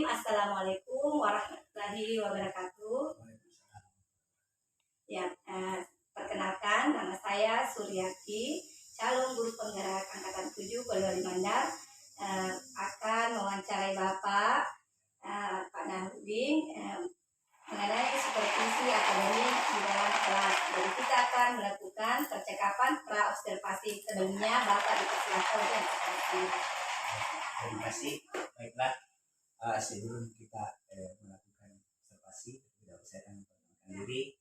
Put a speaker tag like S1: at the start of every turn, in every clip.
S1: Assalamualaikum warahmatullahi wabarakatuh. Ya, perkenalkan nama saya Suryati, calon guru penggerak angkatan 7 Boyolali Mandar. Akan mewawancarai Bapak Pak Nahrudin mengenai supervisi akademik di dalam kelas. Jadi kita akan melakukan percakapan pra-observasi. Sebelumnya Bapak dipersilakan untuk yang pertama.
S2: Terima kasih. Baiklah, sebelum kita melakukan observasi, tidak usah memperkenalkan diri.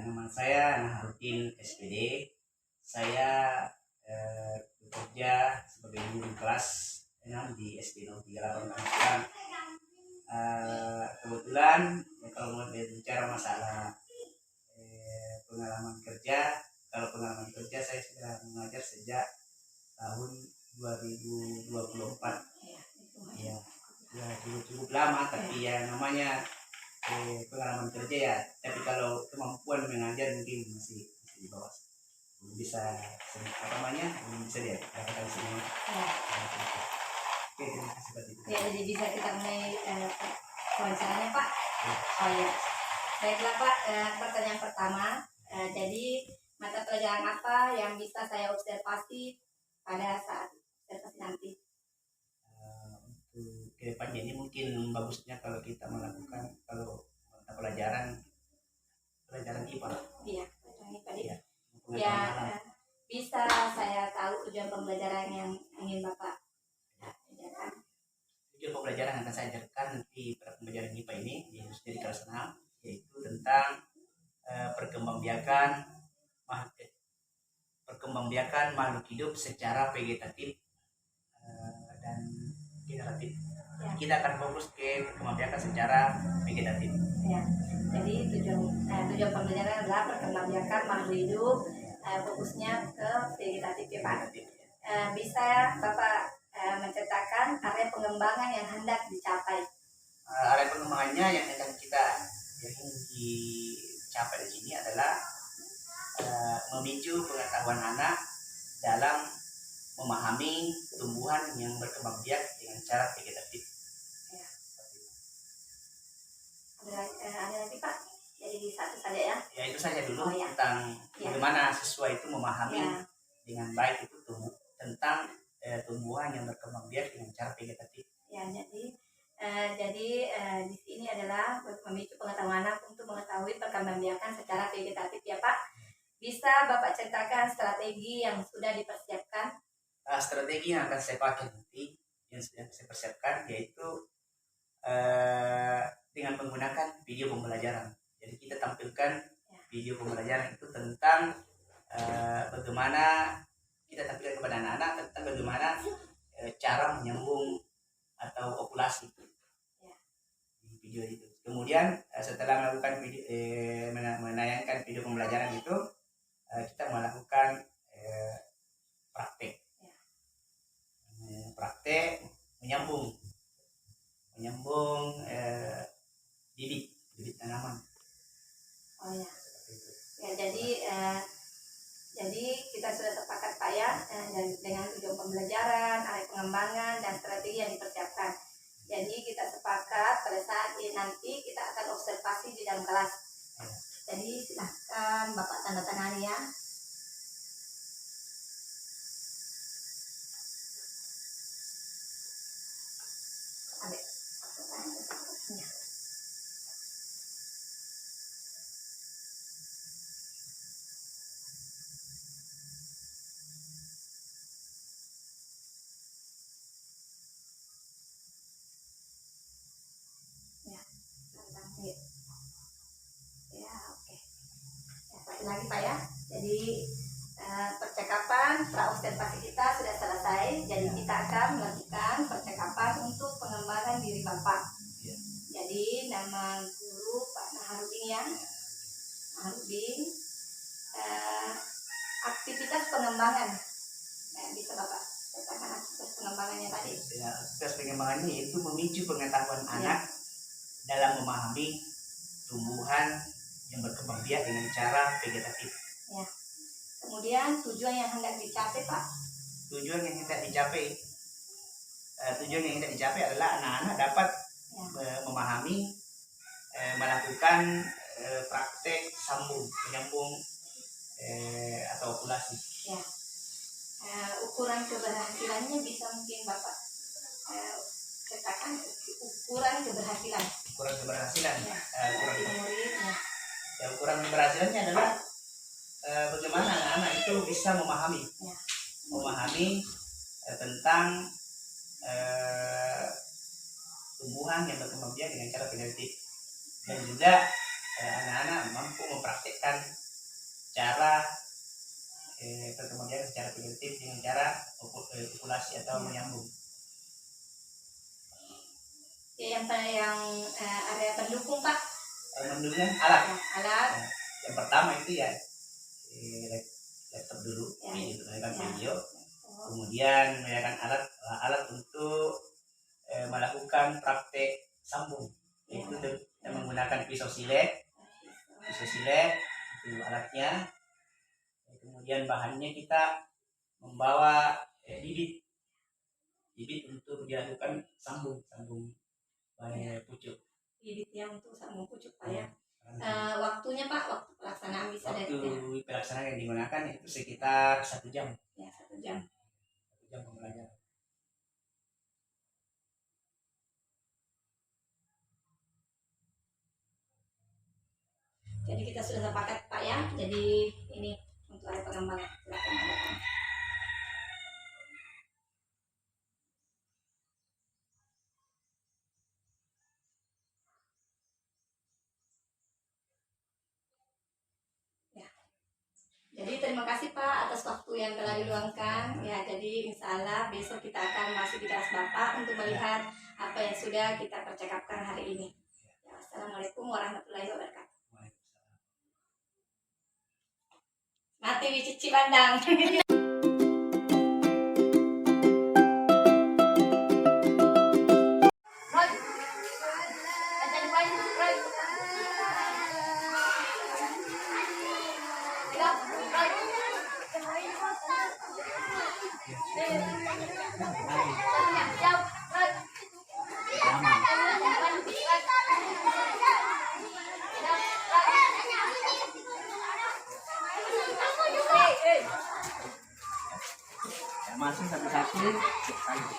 S2: Nama saya Nahrudin SPD. Saya bekerja sebagai guru kelas 6 di SD 038 Kalimantan. Kebetulan kalau mau bicara masalah pengalaman kerja, saya sudah mengajar sejak tahun 2024. Ya cukup lama, tapi ya namanya pengalaman kerja ya. Tapi kalau kemampuan mengajar mungkin masih di bawah, belum bisa belum bisa dia katakan semua. Oke, terima kasih Pak.
S1: Ya, jadi bisa kita mulai wawancaranya Pak. Oh ya, baiklah Pak. Pertanyaan pertama, jadi mata pelajaran apa yang bisa saya observasi pada saat observasi nanti?
S2: Untuk kedepannya ini mungkin bagusnya kalau kita melakukan mata pelajaran IPA.
S1: Iya, pelajaran IPA.
S2: Ya,
S1: ya bisa saya tahu tujuan pembelajaran yang ingin Bapak ajarkan?
S2: Tujuan pembelajaran yang akan saya ajarkan di pembelajaran IPA ini khususnya di kelas 6, yaitu tentang perkembangbiakan makhluk hidup secara vegetatif dan generatif. Ya. Kita akan fokus ke perkembangbiakan secara vegetatif.
S1: Ya. Jadi tujuan pembelajaran adalah perkembangbiakan makhluk hidup, fokusnya ke vegetatif ya Pak. Bisa Bapak menceritakan area pengembangan yang hendak dicapai?
S2: Area pengembangannya yang hendak dicapai di sini adalah memicu pengetahuan anak dalam memahami tumbuhan yang berkembang biak dengan cara vegetatif.
S1: Ya. Ada lagi Pak? Jadi satu saja ya?
S2: Ya itu saja dulu tentang bagaimana siswa itu memahami dengan baik itu tentang tumbuhan yang berkembang biak dengan cara vegetatif.
S1: Ya, jadi di sini adalah memicu pengetahuan anak untuk mengetahui perkembangbiakan secara vegetatif ya Pak. Bisa Bapak ceritakan strategi yang sudah dipersiapkan?
S2: Strategi yang akan saya pakai nanti, yang sudah saya persiapkan, yaitu dengan menggunakan video pembelajaran. Jadi kita tampilkan video pembelajaran itu tentang bagaimana kita tampilkan kepada anak-anak tentang bagaimana cara menyambung atau okulasi di video itu. Kemudian setelah melakukan menayangkan video pembelajaran itu, kita melakukan praktek menyambung bibit tanaman.
S1: Oh ya. Ya, jadi kita sudah sepakat Pak ya, dengan tujuan pembelajaran, area pengembangan dan strategi yang dipersiapkan. Jadi kita sepakat pada saat ini nanti kita akan observasi di dalam kelas. Jadi silahkan Bapak tanda tangani ya. Lagi Pak ya. Jadi percakapan pra-observasi kita sudah selesai. Jadi kita akan melakukan percakapan untuk pengembangan diri Bapak. Jadi nama guru Pak Nahrudin ya. Nahrudin. Aktivitas pengembangan. Bisa Bapak ceritakan aktivitas pengembangannya tadi?
S2: Aktivitas pengembangannya itu memicu pengetahuan anak dalam memahami tumbuhan yang berkembang biak dengan cara vegetatif.
S1: Ya. Kemudian tujuan yang hendak dicapai Pak?
S2: Tujuan yang hendak dicapai adalah anak-anak dapat memahami, melakukan praktek sambung, menyambung atau okulasi.
S1: Ya. Ukuran keberhasilannya bisa mungkin Bapak katakan ukuran keberhasilan.
S2: Ukuran keberhasilan,
S1: Ya.
S2: ukuran
S1: Murid. Ya.
S2: ukuran keberhasilannya adalah bagaimana anak-anak itu bisa memahami,
S1: Ya.
S2: memahami tentang tumbuhan yang berkembang biak dengan cara genetik, dan juga anak-anak mampu mempraktikkan cara perkembang biak secara genetik dengan cara okulasi atau menyambung.
S1: Ya, yang area pendukung Pak.
S2: Mendukung alat.
S1: Ya, alat.
S2: Yang pertama itu ya laptop dulu,
S1: Ya.
S2: menyediakan
S1: Ya.
S2: video, kemudian menyediakan alat untuk melakukan praktek sambung, yaitu kita menggunakan pisau silet itu alatnya. Kemudian bahannya kita membawa bibit untuk dilakukan sambung pucuk.
S1: Bibit yang untuk sambung pucuk Pak ya. Waktunya Pak, waktu pelaksanaan bisa dari
S2: Waktu pelaksanaan yang digunakan itu sekitar 1 jam.
S1: ya, 1 jam.
S2: 1 jam pembelajaran.
S1: Jadi kita sudah sepakat Pak ya. Jadi ini untuk area pengembangan. Silakan adakan. Ya. Jadi terima kasih Pak atas waktu yang telah diluangkan. Ya, jadi insya Allah besok kita akan masuk di kelas Bapak untuk melihat apa yang sudah kita percakapkan hari ini. Ya, Assalamualaikum warahmatullahi wabarakatuh. Mati Cici Bandang.
S2: Masuk satu-satu. Masuk.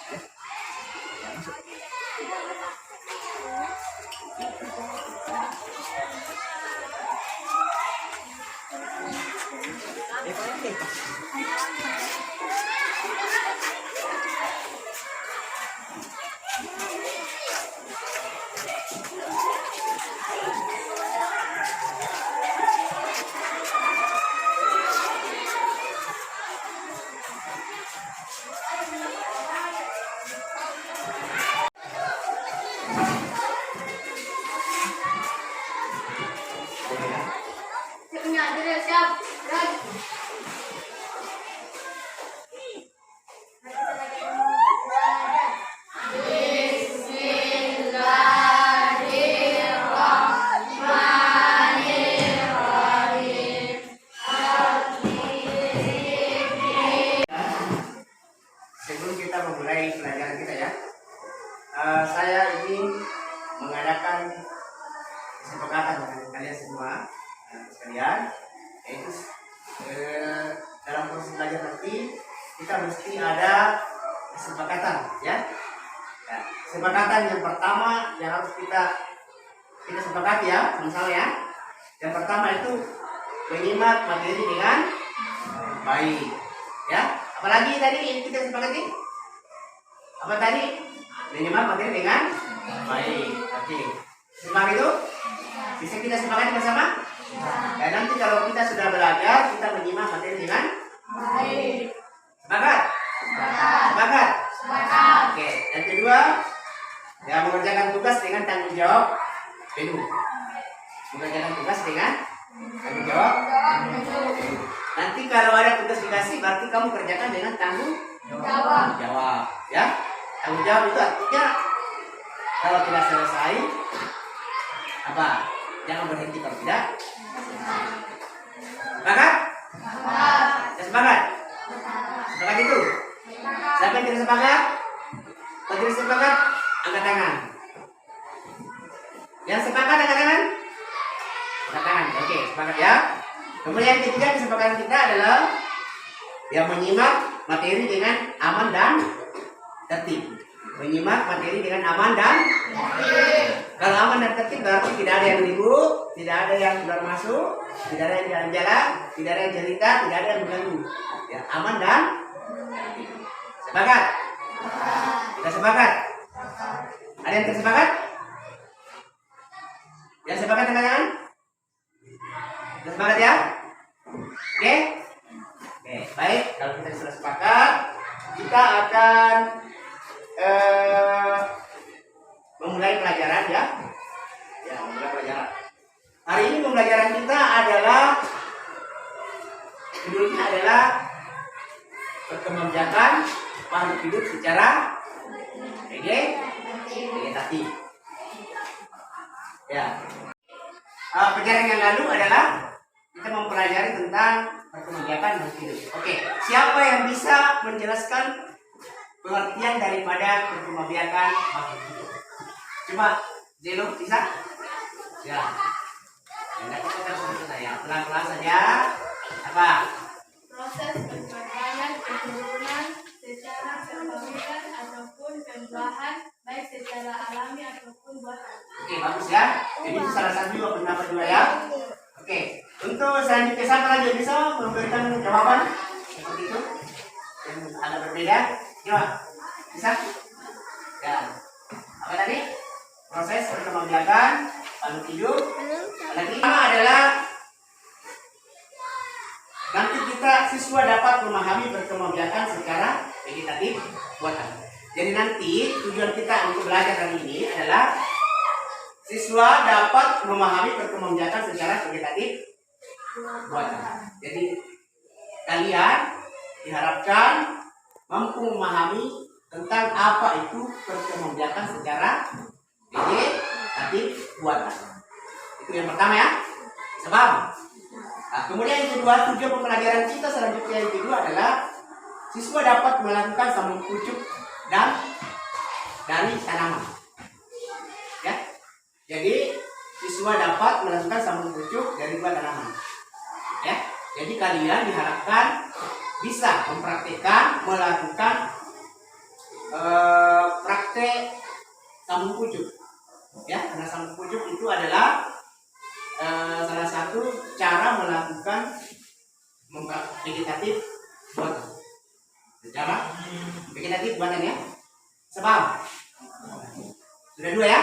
S2: Sebelum kita memulai pelajaran kita ya, saya ingin mengadakan kesepakatan dengan kalian semua sekalian, yaitu dalam proses belajar nanti kita mesti ada kesepakatan ya. Nah, kesepakatan yang pertama yang harus kita sepakati ya, misalnya ya. Yang pertama itu menyimak materi dengan baik ya. Apalagi tadi yang kita sepakati? Apa tadi? Menyimak materi dengan baik. Oke. Semangat itu bisa kita sepakati bersama? Dan nanti kalau kita sudah belajar, kita menyimak materi dengan baik. Sepakat? Sepakat? Sepakat. Oke. Yang kedua, ya mengerjakan tugas dengan tanggung jawab penuh. Mengerjakan tugas dengan tanggung jawab penuh. Nanti kalau ada tugas dikasih, berarti kamu kerjakan dengan tanggung jawab. Ya, tanggung jawab itu artinya kalau tidak selesai, apa? Jangan berhenti kalau tidak. Sepakat? Ya, sepakat? Sepakat itu? Siapa yang tidak sepakat? Kalau tidak sepakat, angkat tangan. Yang sepakat angkat tangan? Angkat tangan. Oke, sepakat ya. Kemudian yang ketiga kesepakatan kita adalah yang menyimak materi dengan aman dan tertib. Menyimak materi dengan aman dan tertib. Kalau aman dan tertib berarti tidak ada yang ribut, tidak ada yang keluar masuk, tidak ada yang jalan-jalan, tidak ada yang cerita, tidak ada yang mengganggu. Ya, aman dan tertib. Sepakat? Kita sepakat? Ada yang tersepakat? Yang sepakat tangan? Kita sepakat ya? Oke? Oke, baik. Kalau kita sudah sepakat, kita akan memulai pelajaran ya. Ya, memulai pelajaran. Hari ini pembelajaran kita adalah judulnya adalah perkembangbiakan makhluk hidup secara vegetatif. Ya. Pelajaran yang lalu adalah kita mempelajari tentang perkembangbiakan makhluk hidup. Oke, siapa yang bisa menjelaskan pengertian daripada perkembangbiakan makhluk hidup? Coba, Zelo bisa? Ya. Yang kita terus saya pelan-pelan saja. Apa?
S3: Proses perkembangan keturunan secara kepemilikan ataupun pembuahan baik secara alami ataupun buatan.
S2: Oke, bagus ya. Jadi itu salah satu juga pendapat juga ya. Oke, untuk selanjutnya siapa lagi yang bisa memberikan jawaban seperti itu yang agak berbeda? Coba, bisa? Ya. Apa tadi? Proses perkembangbiakan makhluk hidup. Lagi pertama adalah nanti kita siswa dapat memahami perkembangbiakan secara vegetatif buatan. Jadi nanti tujuan kita untuk belajar hari ini adalah siswa dapat memahami perkembangbiakan secara vegetatif buatan. Jadi kalian diharapkan mampu memahami tentang apa itu perkembangbiakan secara vegetatif buatan. Itu yang pertama ya. Sebab. Nah, kemudian yang kedua, tujuan pembelajaran kita selanjutnya yang kedua adalah siswa dapat melakukan sambung pucuk dan dari tanaman. Ya. Jadi siswa dapat melakukan sambung pucuk dari buah tanaman. Ya. Jadi kalian diharapkan bisa mempraktikkan melakukan praktek sambung pucuk. Ya, karena sambung pucuk itu adalah salah satu cara melakukan vegetatif buatan. Secara vegetatif buatan ya. Sebab sudah dua ya.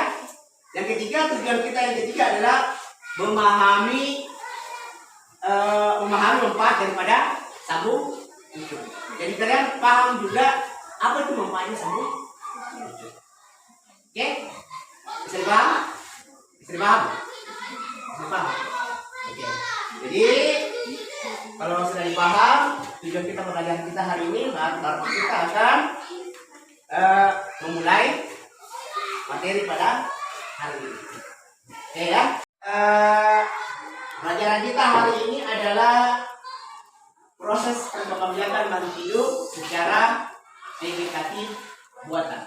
S2: Yang ketiga, tujuan kita yang ketiga adalah memahami manfaat daripada sambung pucuk. Jadi kalian paham juga apa itu manfaatnya sambung pucuk. Oke? Bisa dipaham? Bisa dipaham? Oke. Jadi kalau sudah dipaham tujuan kita pelajaran kita hari ini, baru kita akan memulai materi pada hari ini. Oke ya. Pelajaran kita hari ini adalah proses perkembangbiakan makhluk hidup secara vegetatif buatan.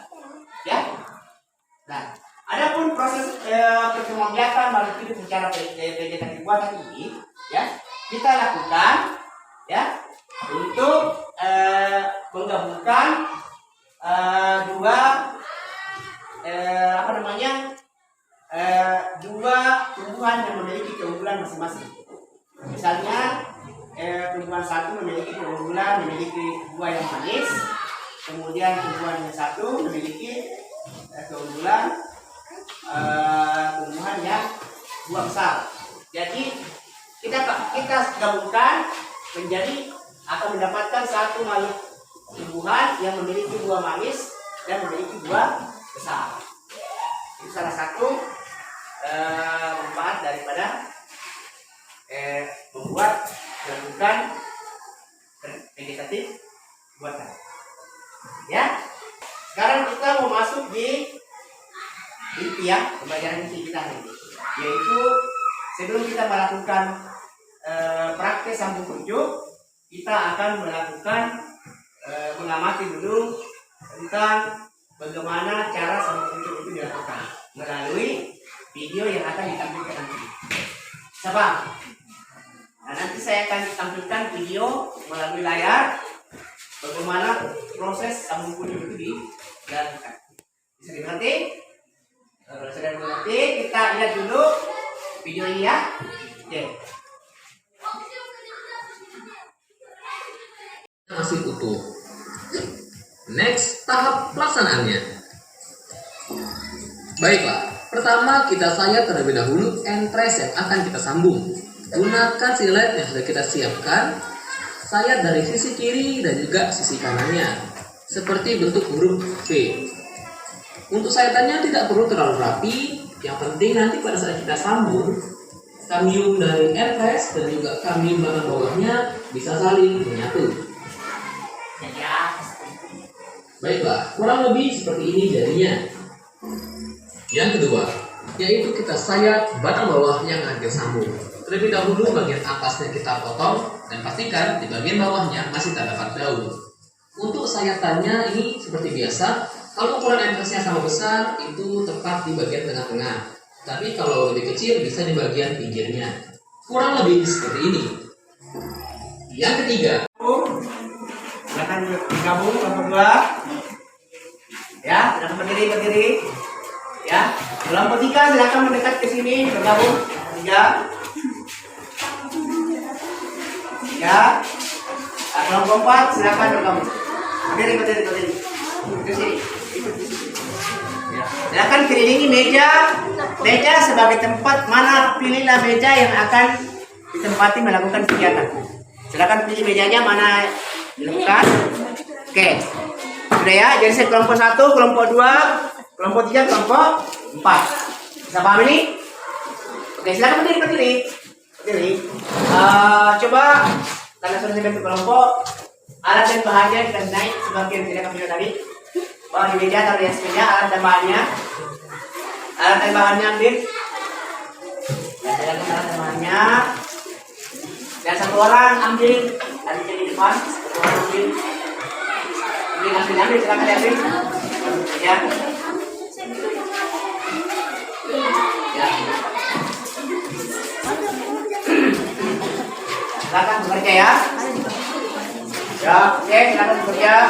S2: Ya. Nah, adapun proses perkembangbiakan makhluk hidup secara vegetatif buatan ini, ya, kita lakukan, ya, untuk menggabungkan dua tumbuhan yang memiliki keunggulan masing-masing. Misalnya, tumbuhan satu memiliki keunggulan memiliki buah yang manis, kemudian tumbuhan yang satu memiliki keunggulan tumbuhan yang buah besar. Jadi kita gabungkan menjadi akan mendapatkan satu makhluk tumbuhan yang memiliki buah manis dan memiliki buah besar. Itu salah satu manfaat daripada membuat melakukan vegetatif buatan. Ya. Sekarang kita mau masuk di inti ya pembelajaran inti kita hari ini, yaitu sebelum kita melakukan praktek sambung pucuk, kita akan melakukan mengamati dulu tentang bagaimana cara sambung pucuk itu dilakukan melalui video yang akan ditampilkan nanti. Siapa? Nah, nanti saya akan tampilkan video melalui layar bagaimana proses sabun kunyit itu dilakukan. Bisa dimengerti? Kalau sudah dimengerti, kita lihat dulu video ini ya. Oke.
S4: Masih utuh. Next, tahap pelaksanaannya. Baiklah, pertama kita sayat terlebih dahulu entres yang akan kita sambung. Gunakan silet yang sudah kita siapkan. Sayat dari sisi kiri dan juga sisi kanannya, seperti bentuk huruf V. Untuk sayatannya tidak perlu terlalu rapi. Yang penting nanti pada saat kita sambung, kambium dari entres dan juga kambium bagian bawahnya bisa saling menyatu. Baiklah, kurang lebih seperti ini jadinya. Yang kedua, yaitu kita sayat batang bawah yang akan kita sambung. Terlebih dahulu bagian atasnya kita potong dan pastikan di bagian bawahnya masih terdapat daun. Untuk sayatannya ini seperti biasa, kalau ukuran entresnya sama besar itu tepat di bagian tengah-tengah. Tapi kalau lebih kecil bisa di bagian pinggirnya. Kurang lebih seperti ini. Yang ketiga,
S2: Silakan digabung kelompok 2. Ya, silakan berdiri. Ya, kelompok 3 silakan mendekat ke sini bergabung. 3. Ya. Nah, kelompok 4 silakan bergabung. Berdiri. Ke sini. Ikut di sini. Ya. Silakan kelilingi meja sebagai tempat mana, pilihlah meja yang akan ditempati melakukan kegiatan. Silakan pilih mejanya mana dilakukan. Oke. Sudah ya, jadi saya kelompok 1, kelompok 2, kelompok 3, kelompok 4. Bisa paham ini? Oke, silakan berdiri. Coba karena sudah saya kelompok, alat dan bahannya kita naik sebagian tidak video tadi. Bawa di meja, taruh di atas meja, alat dan bahannya ambil. Alat dan bahannya. Dan satu orang ambil dari di depan, satu orang ambil. Ambil, silakan diambil. Ya. Silakan bekerja ya. Ya, oke, silakan bekerja.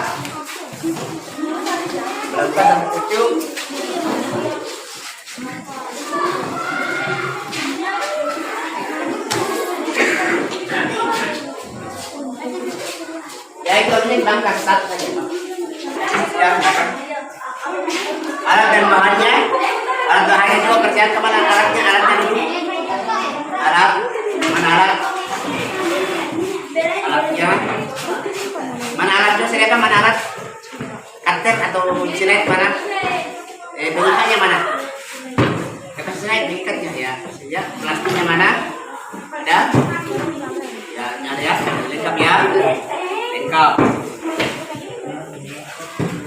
S2: Lakukan sampai tujuh. Ya, itu ini bangkas satu saja, Pak. Ya, alat dan bahannya coba kerjaan kemana alatnya dulu. Alatnya mana alatnya, saya lihat mana alat cutter atau silet mana, pengikatnya mana, kita silet pengikatnya ya, plastiknya mana ada ya, lengkap ya, lengkap.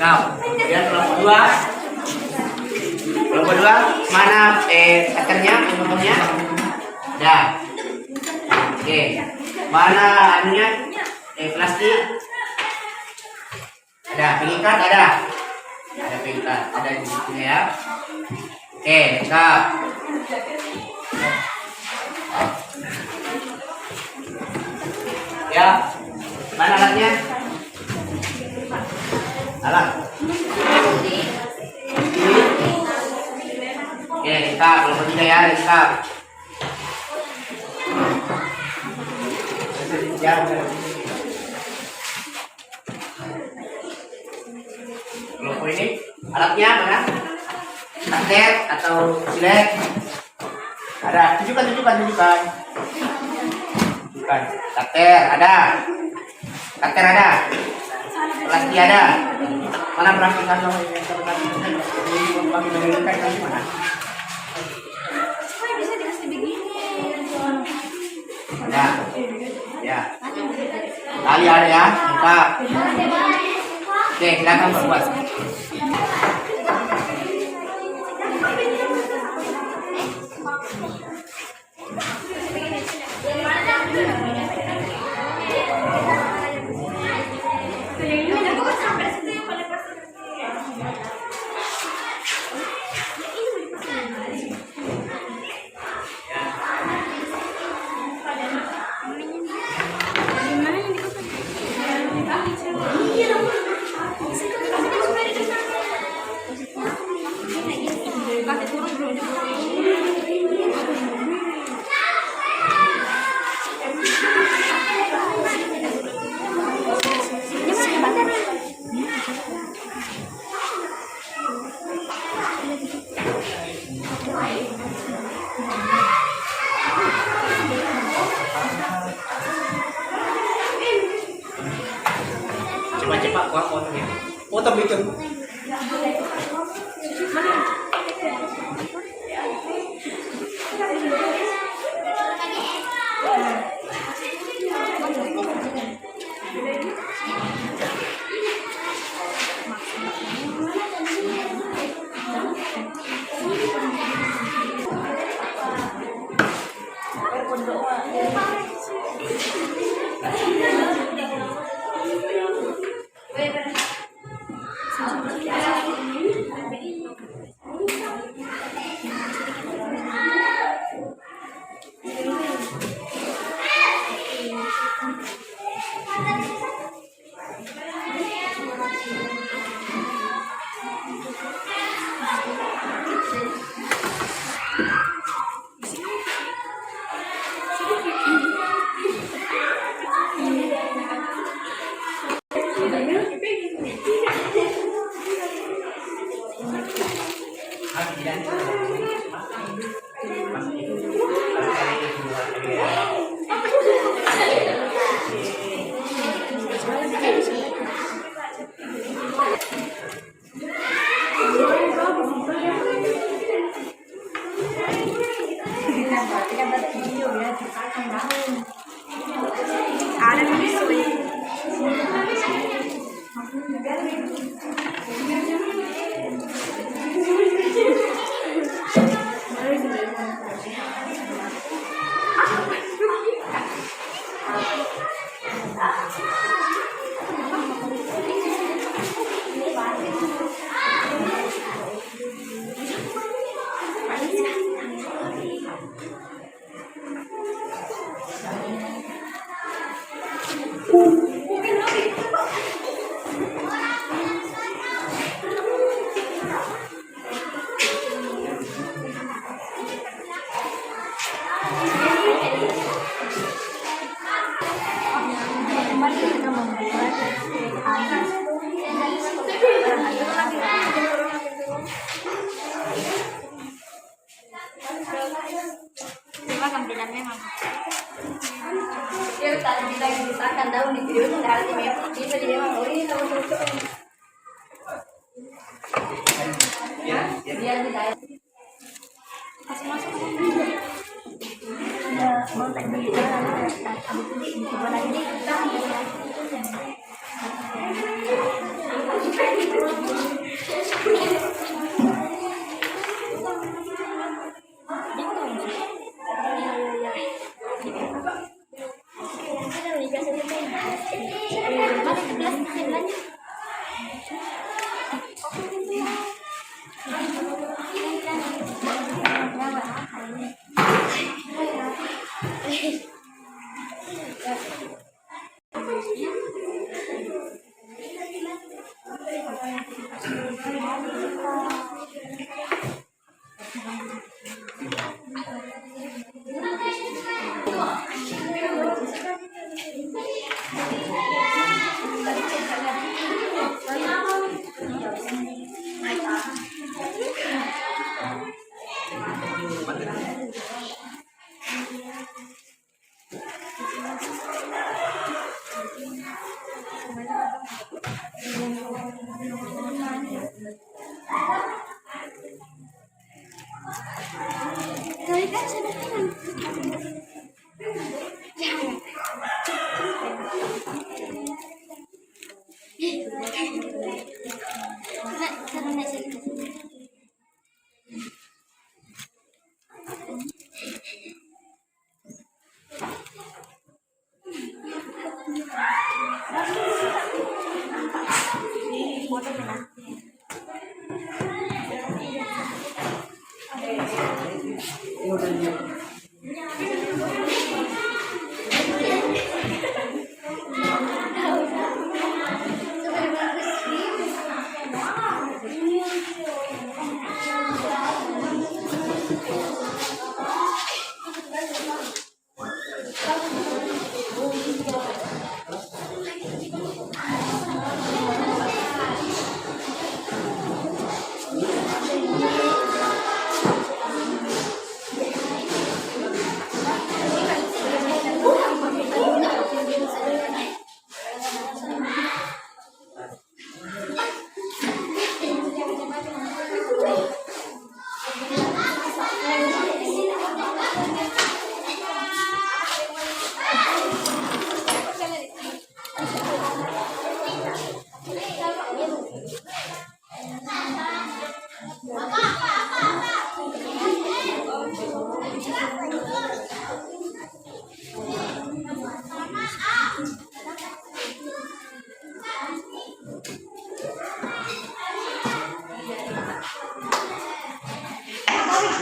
S2: Kemudian kelompok 2 mana cutternya, pemotongnya ada. Oke, mana anunya, plastik ada, pengikat ada pengikat ada di sini ya. Oke, lengkap. Ya, mana alatnya? Alat. Oke, lengkap. Kelompok 3 ya, lengkap. Kelompok ini alatnya mana? Cutter atau silet ada. Tunjukkan. Cutter ada. Plastik ada. Mana plastik kamu yang mana? Ada. Ya. Tali ada ya. Lengkap. Oke, silakan berbuat.
S1: kasih turun belum
S2: Coba cepat buang fotonya. Foto bikin.
S1: tampilannya memang. Dia tadi bilang dipisahkan daun di video itu nggak ada memang bisa jadi memang ini tahu tuh. Dia tidak. Pas masuk ada mau tadi kita habis itu dicoba lagi deh.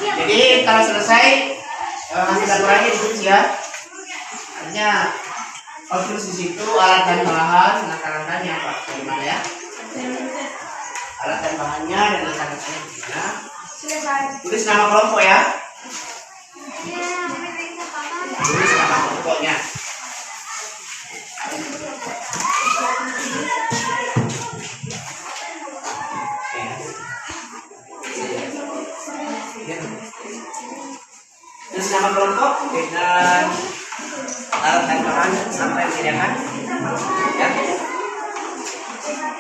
S2: Jadi kalau selesai hasil laporannya ditulis ya. Artinya kalau tulis di situ alat dan bahan, langkah-langkahnya apa? Bagaimana ya? Alat dan bahannya dan langkah-langkahnya bagaimana? Tulis nama kelompok ya. Tulis nama kelompoknya. Terus nama kelompok dengan alat dan bahan sampai disediakan ya,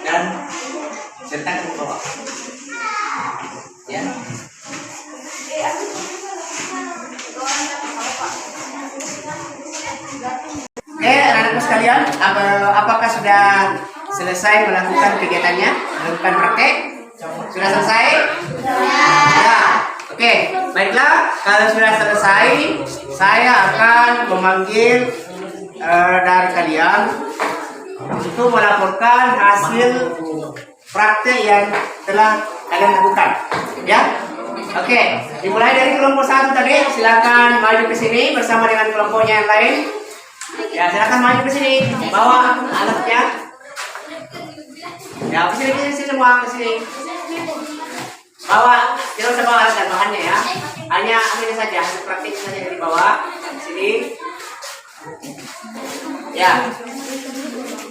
S2: dan sertakan ke bawah ya. Oke, anak-anak sekalian, apakah sudah selesai melakukan kegiatannya, melakukan praktek? Sudah selesai? Ya. Oke, baiklah. Kalau sudah selesai, saya akan memanggil dari kalian untuk melaporkan hasil praktek yang telah kalian lakukan. Ya, oke. Dimulai dari kelompok 1 tadi. Silakan maju ke sini bersama dengan kelompoknya yang lain. Ya, silakan maju ke sini. Bawa alatnya. Ya, ke sini semua ke sini. Bawa, tidak usah bawa alat dan bahannya ya. Hanya ambil saja hasil praktik saja dari bawah sini. Ya.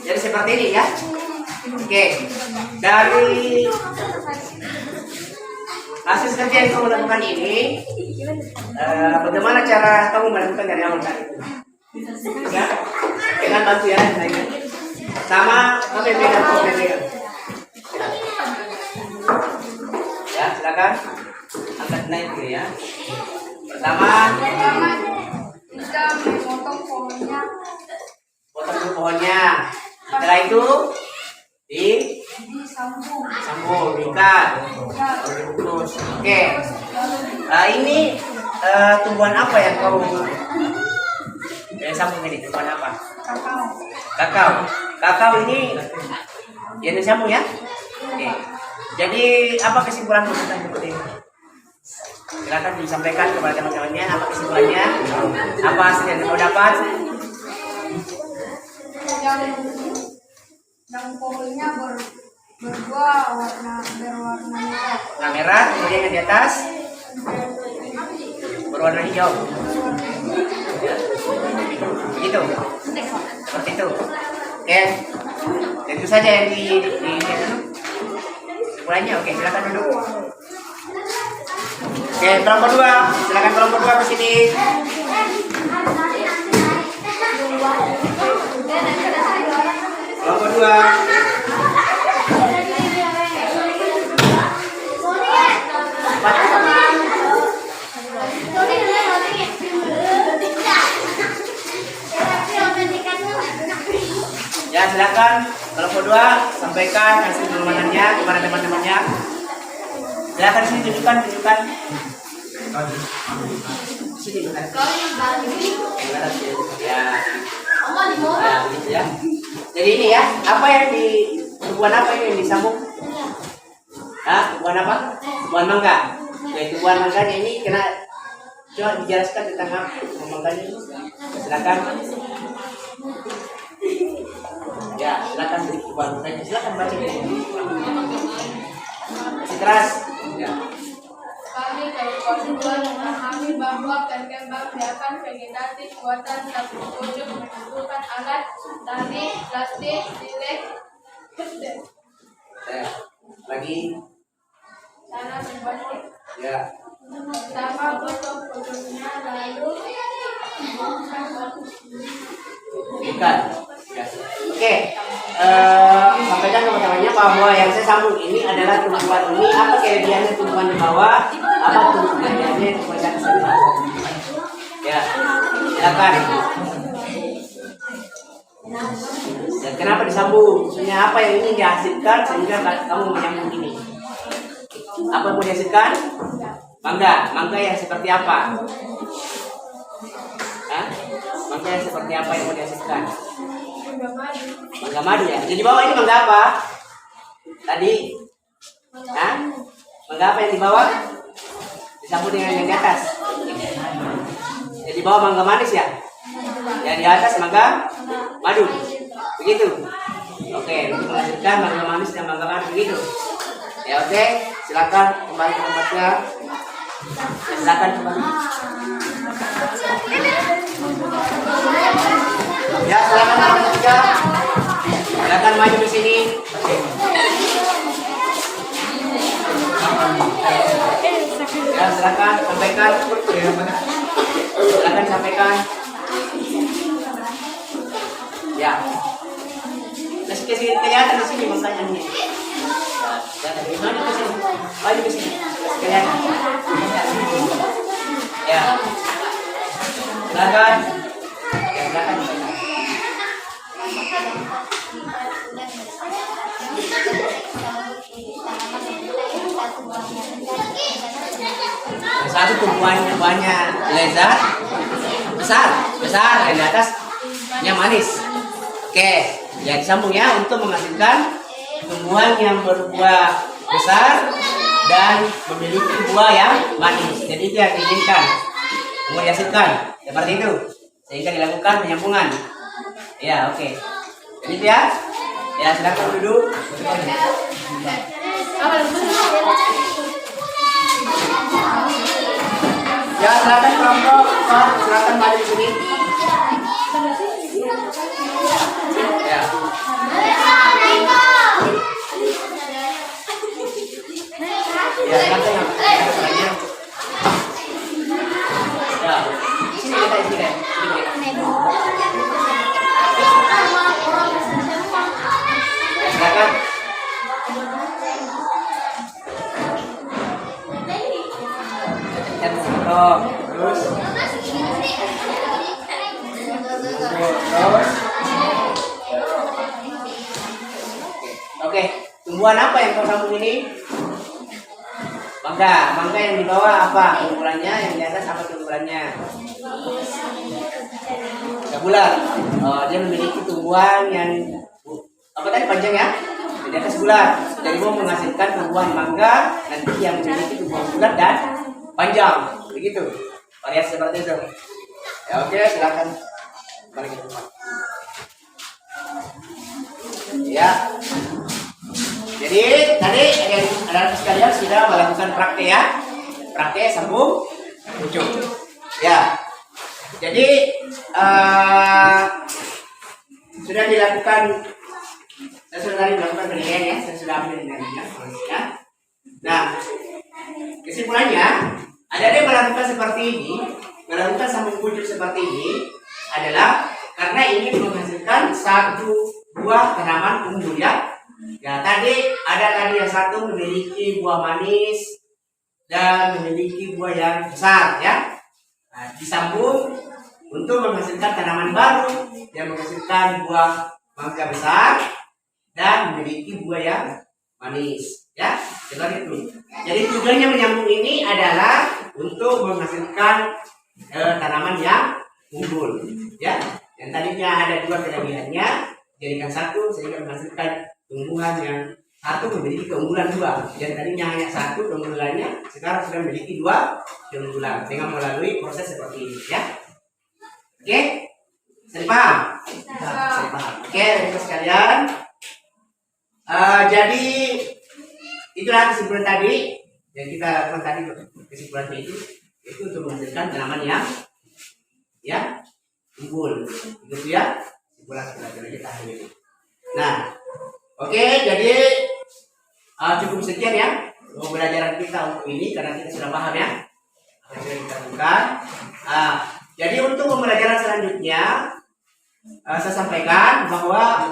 S2: Jadi seperti ini ya. Oke. Dari hasil kerja yang kamu lakukan ini, bagaimana cara kamu melakukan dari awal tadi? Ya, dengan bantu ya, sama kamu pegang pegang. Ya, silakan angkat naik dulu ya. Pertama,
S3: kita memotong pohonnya.
S2: potong dulu pohonnya. Setelah itu sambung, ikat, terus. Oke. Ini tumbuhan apa yang kau sambung ini? Tumbuhan apa? Kakao ini yang disambung ya. Oke. Jadi apa kesimpulanmu tentang buku ini? Silakan disampaikan kepada teman-temannya apa kesimpulannya, apa hasil yang kamu dapat.
S3: Yang pohonnya berbuah berwarna merah.
S2: Warna merah, kemudian yang di atas berwarna hijau. Begitu. Seperti itu. Oke. Tentu saja yang di mulainya. Oke, silakan duduk. Oke, kelompok 2. Silakan kelompok 2 ke sini. Kelompok 2. Ya, silakan kelompok 2 sampaikan hasil pengamanannya kepada teman-temannya. Silakan sini tunjukkan. Sini bukan. Ya. Ya, gitu ya. Jadi ini ya, apa yang tumbuhan apa ini yang disambung? Tumbuhan apa? Tumbuhan mangga. Ya, tumbuhan mangganya ini kena coba dijelaskan tentang apa mangganya. Silakan. Ya, silakan beri tumbuhan mangganya. Silakan baca dulu. Masih keras. Ya.
S3: Kami Kabupaten Goa memahami bahwa perkembangbiakan vegetatif buatan satu pojok membutuhkan alat teknik, plastik, silet,
S2: Lagi.
S3: cara membuatnya.
S2: Ya.
S3: Pertama, potong pojoknya, lalu
S2: Bukan. Ya. Oke. Sampaikan teman-temannya bahwa yang saya sambung ini adalah tumbuhan ini. Apa kelebihannya tumbuhan di bawah? Apa kelebihannya tumbuhan di atas? Ya. Silakan. Dan kenapa disambung? Maksudnya apa yang ingin dihasilkan sehingga kamu menyambung ini? Apa yang mau dihasilkan? Mangga yang seperti apa? Mangga yang seperti apa yang mau dihasilkan? Mangga madu ya. Jadi bawah ini mangga apa? Tadi? Mangga apa yang di bawah? disambung dengan yang di atas. Jadi bawah mangga manis ya. Yang di atas mangga madu. Begitu. Oke, untuk menghasilkan mangga manis dan mangga madu begitu. Ya oke, silakan kembali ke tempatnya. Silakan kembali. Ya, silakan nomor 3. Silakan maju ke sini. Ya, silakan sampaikan. Silakan sampaikan. Ya. Kasih kelihatan di sini makanya nih. Maju ke sini. Maju ke sini. Kelihatan. Ya. Silakan. Ya, silakan. Satu tumbuhannya lezat, besar, yang di atasnya manis. Oke, ya disambung ya untuk menghasilkan tumbuhan yang berbuah besar dan memiliki buah yang manis. Jadi itu yang diinginkan, mau dihasilkan seperti itu, sehingga dilakukan penyambungan. Ya, oke. Jadi itu ya. Ya, silakan duduk. Ya, silakan kelompok, silakan maju sini. Ya. Ya, silakan. Ya. Sini kita sini. Silakan. Terus. Oke, tumbuhan apa yang kau sambung ini? Mangga yang di bawah apa tumbuhannya, yang di atas apa tumbuhannya? Gak bulat. Oh, dia memiliki tumbuhan yang apa tadi panjang ya? Di atas bulat. Jadi mau menghasilkan tumbuhan mangga nanti yang memiliki tumbuhan bulat dan panjang. Begitu. Variasi seperti itu. Ya oke, silakan balik ke tempat. Ya. Jadi tadi ada sekalian sudah melakukan praktek ya. Praktek sambung ujung. Ya. Jadi sudah dilakukan, saya sudah tadi melakukan penilaian ya, saya sudah ambil penilaiannya. Ya. Nah, kesimpulannya ada yang melakukan seperti ini, melakukan sambung ujung seperti ini adalah karena ingin menghasilkan satu buah tanaman unggul ya. Ya tadi yang satu memiliki buah manis dan memiliki buah yang besar ya. Nah, disambung untuk menghasilkan tanaman baru yang menghasilkan buah mangga besar dan memiliki buah yang manis ya. Seperti itu. Jadi tujuannya menyambung ini adalah untuk menghasilkan tanaman yang unggul ya. Yang tadinya ada dua kelebihannya jadikan satu sehingga menghasilkan tumbuhan yang satu memiliki keunggulan dua. Yang tadinya hanya satu keunggulannya sekarang sudah memiliki dua keunggulan dengan melalui proses seperti ini ya. Oke? Saya paham? Saya paham. Oke, teman-teman sekalian. Jadi itulah kesimpulan tadi yang kita lakukan tadi. Kesimpulannya itu untuk menghasilkan tanaman yang ya unggul, gitu ya. Kesimpulan kita hari ini. Nah, oke, jadi cukup sekian ya pembelajaran kita untuk ini karena kita sudah paham ya apa yang sudah kita lakukan. Jadi untuk pembelajaran selanjutnya saya sampaikan bahwa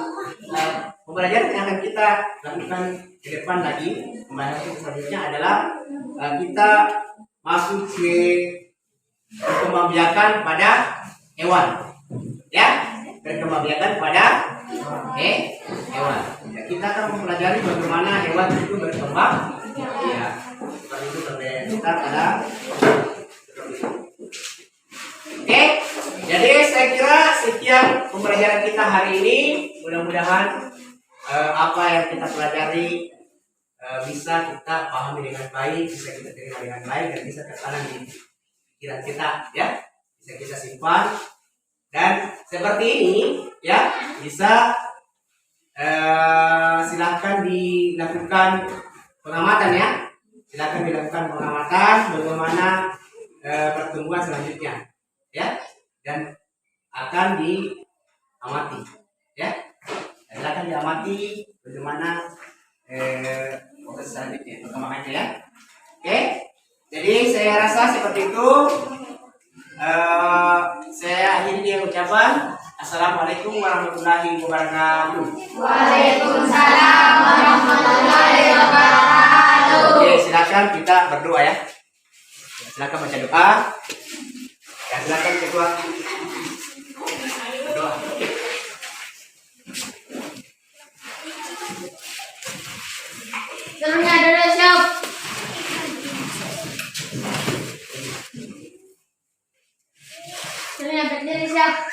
S2: pembelajaran yang akan kita lakukan ke depan lagi, pembahasan selanjutnya adalah kita masuk ke perkembangbiakan pada hewan, ya, perkembangbiakan pada hewan. Ya, kita akan mempelajari bagaimana hewan itu berkembang, ya, seperti itu kita pada. Oke, jadi saya kira sekian pembelajaran kita hari ini. Mudah-mudahan apa yang kita pelajari bisa kita pahami dengan baik, bisa kita terima dengan baik, dan bisa tertanam di pikiran kita, ya, bisa kita simpan. Dan seperti ini, ya, bisa silakan dilakukan pengamatan, ya, silakan dilakukan pengamatan bagaimana pertumbuhan selanjutnya, ya, dan akan diamati, ya, silakan diamati bagaimana proses selanjutnya perkembangannya, ya. Oke, jadi saya rasa seperti itu. Saya akhiri dengan ucapan Assalamualaikum warahmatullahi wabarakatuh.
S3: Waalaikumsalam warahmatullahi wabarakatuh.
S2: Oke, silakan kita berdoa, ya. Silakan baca doa. Ya, silakan ketua berdoa.
S3: Seluruhnya adalah siap. Seluruhnya berdiri siap.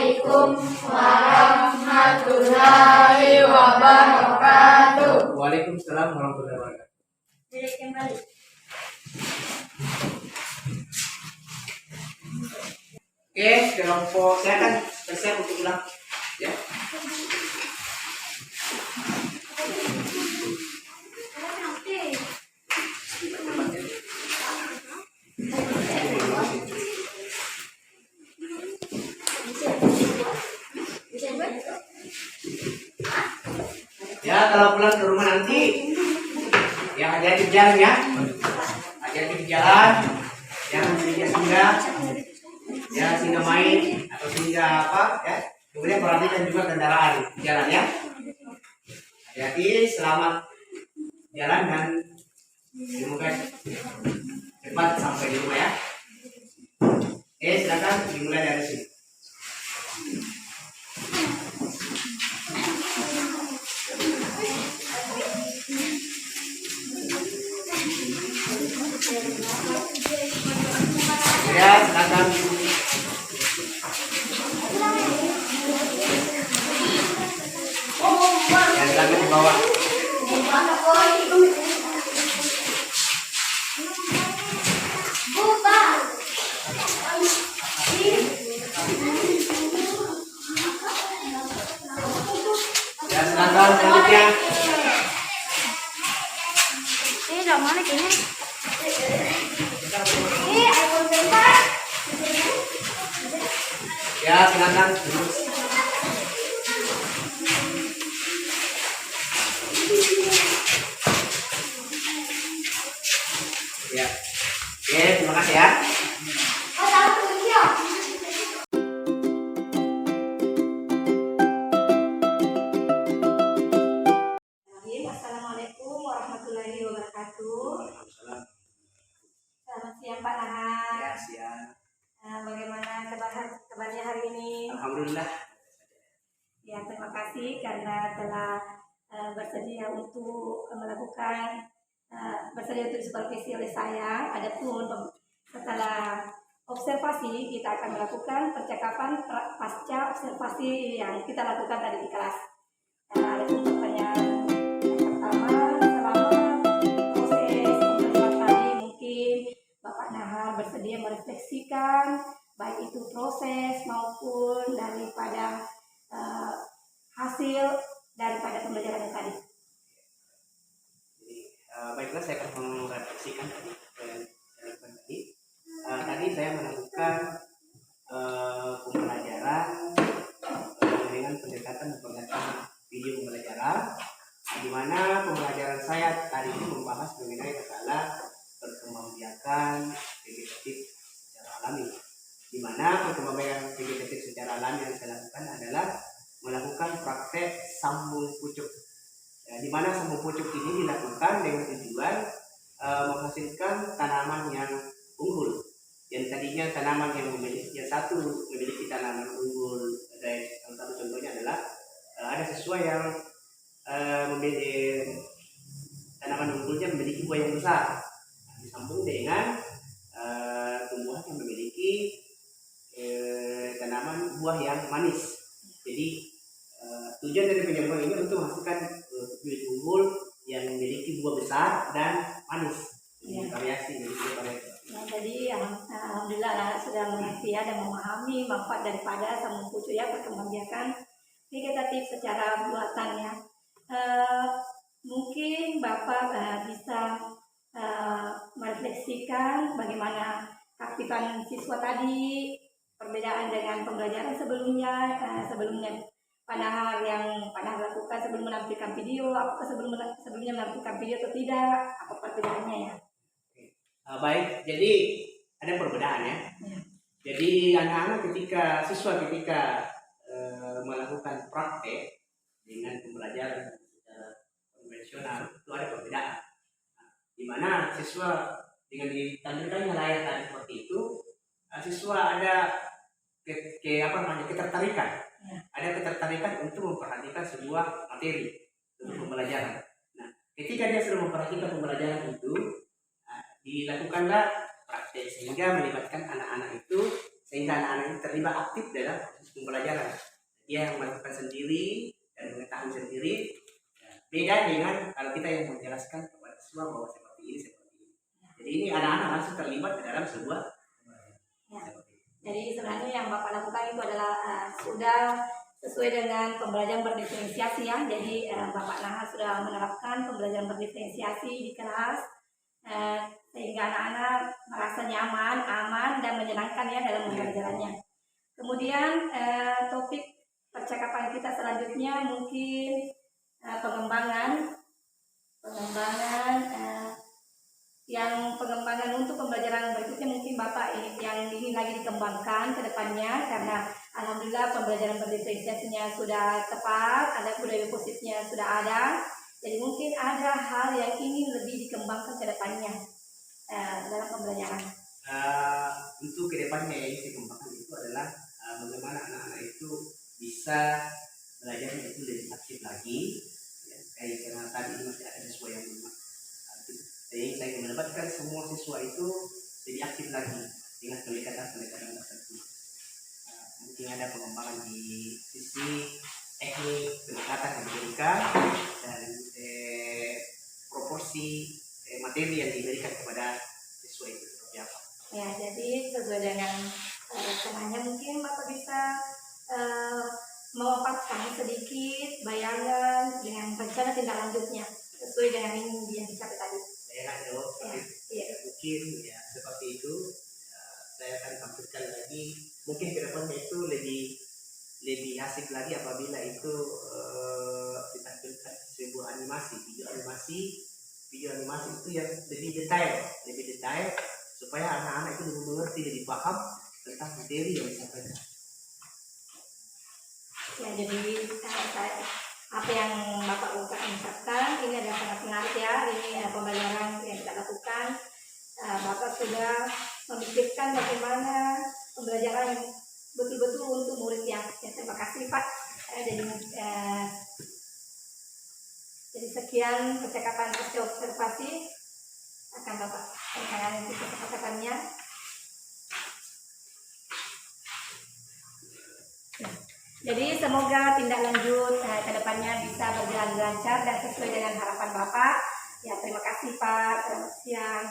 S3: Assalamualaikum warahmatullahi wabarakatuh.
S2: Waalaikumsalam warahmatullahi wabarakatuh.
S3: Jadi kembali.
S2: Oke, kelompok saya akan bersiap untuk ulang, ya. Ya, kalau pulang ke rumah nanti, ya hati-hati di jalan, ya. Hati-hati di jalan, jangan singgah-singgah, ya, singgah main atau singgah apa, ya. Kemudian perhatikan juga kendaraan di jalan, ya. Hati-hati, selamat jalan, dan semoga cepat sampai di rumah, ya. Oke, silakan dimulai dari sini. Ya, silakan. Ya, silakan di bawah. Ya, silakan selanjutnya.
S3: Ini udah mana kayaknya?
S2: Ya, silakan. Ya. Oke, terima kasih, ya.
S1: Assalamualaikum warahmatullahi wabarakatuh. Selamat siang Pak Nahan.
S2: Ya, siang.
S1: Bagaimana kabarnya hari ini?
S2: Alhamdulillah.
S1: Ya, terima kasih karena telah bersedia untuk melakukan bersedia untuk supervisi oleh saya. Adapun setelah observasi kita akan melakukan percakapan pasca observasi yang kita lakukan tadi di kelas. Adapun pertanyaan yang pertama, selama proses pembelajaran tadi mungkin Bapak Nahar bersedia merefleksikan baik itu proses maupun daripada hasil daripada pembelajaran yang tadi.
S2: Jadi, baiklah, saya akan merefleksikan tadi. Tadi saya melakukan pembelajaran dengan pendekatan video pembelajaran, di mana pembelajaran saya tadi ini membahas mengenai masalah perkembangbiakan vegetatif secara alami, di mana perkembangbiakan melakukan praktek sambung pucuk. Ya, di mana sambung pucuk ini dilakukan dengan tujuan menghasilkan tanaman yang unggul. Yang tadinya tanaman yang satu memiliki tanaman unggul, salah satu contohnya adalah ada siswa yang memiliki tanaman unggulnya memiliki buah yang besar, disambung dengan tumbuhan yang memiliki tanaman buah yang manis. Jadi tujuan dari penyambungan ini untuk menghasilkan bibit unggul yang memiliki buah besar dan manis. Jadi variasi dari variasi.
S1: Nah, jadi alhamdulillah anak sudah mengerti ya dan memahami manfaat daripada sambung pucuk ya, perkembangbiakan vegetatif secara buatannya. Mungkin Bapak bisa merefleksikan bagaimana keaktifan siswa tadi, perbedaan dengan pembelajaran sebelumnya. Sebelumnya Panahar yang Panahar lakukan sebelum menampilkan video, apakah sebelumnya menampilkan video atau tidak, apa perbedaannya ya?
S2: Baik, jadi ada perbedaan ya. Jadi anak-anak siswa ketika melakukan praktek dengan pembelajaran secara konvensional itu ada perbedaan. Di mana siswa dengan ditampilkannya layar tadi seperti itu, siswa ada ketertarikan. Ada ketertarikan untuk memperhatikan sebuah materi untuk pembelajaran. Nah, ketika dia sudah memperhatikan pembelajaran itu, dilakukanlah praktek sehingga melibatkan anak-anak itu, sehingga anak-anak itu terlibat aktif dalam proses pembelajaran. Dia yang melakukan sendiri dan mengetahui sendiri. Beda dengan kalau kita yang menjelaskan kepada siswa bahwa seperti ini. Jadi ini anak-anak langsung terlibat dalam sebuah pembelajaran.
S1: Jadi sebenarnya yang Bapak lakukan itu adalah sudah sesuai dengan pembelajaran berdiferensiasi ya. Jadi Bapak Nahar sudah menerapkan pembelajaran berdiferensiasi di kelas sehingga anak-anak merasa nyaman, aman dan menyenangkan ya dalam pembelajarannya. Kemudian topik percakapan kita selanjutnya mungkin pengembangan untuk pembelajaran berikutnya mungkin Bapak yang ingin lagi dikembangkan ke depannya, karena alhamdulillah pembelajaran berdiferensiasinya sudah tepat, ada budaya positifnya sudah ada. Jadi mungkin ada hal yang ingin lebih dikembangkan ke depannya dalam pembelajaran.
S2: Untuk ke depannya yang dikembangkan itu adalah bagaimana anak-anak itu bisa belajarnya itu lebih aktif lagi. Ya, karena tadi masih ada siswa yang belum aktif. Jadi saya mendapatkan semua siswa itu lebih aktif lagi dengan pendekatan tertentu. Mungkin ada pengembangan di sisi teknik pendekatan yang diberikan dan proporsi materi yang diberikan kepada siswa itu seperti apa.
S1: Ya, jadi sesuai dengan rencananya mungkin Bapak bisa memaparkan sedikit bayangan dengan rencana tindak lanjutnya sesuai dengan yang dicapai tadi.
S2: Mungkin ya seperti itu. Saya akan tampilkan lagi mungkin ke depannya itu lebih asik lagi apabila itu ditampilkan sebuah video animasi itu yang lebih detail supaya anak-anak itu mengerti, lebih paham tentang materi yang disampaikan.
S1: Ya, jadi apa yang Bapak ucapkan ini adalah sangat menarik ya. Ini pembelajaran yang kita lakukan. Bapak sudah memikirkan bagaimana pembelajaran betul-betul untuk murid ya. Terima kasih Pak. Jadi sekian percakapan hasil observasi akan Bapak sampaikan kesepakatannya. Jadi semoga tindak lanjut ke depannya bisa berjalan lancar dan sesuai dengan harapan Bapak. Ya, terima kasih Pak. Selamat siang.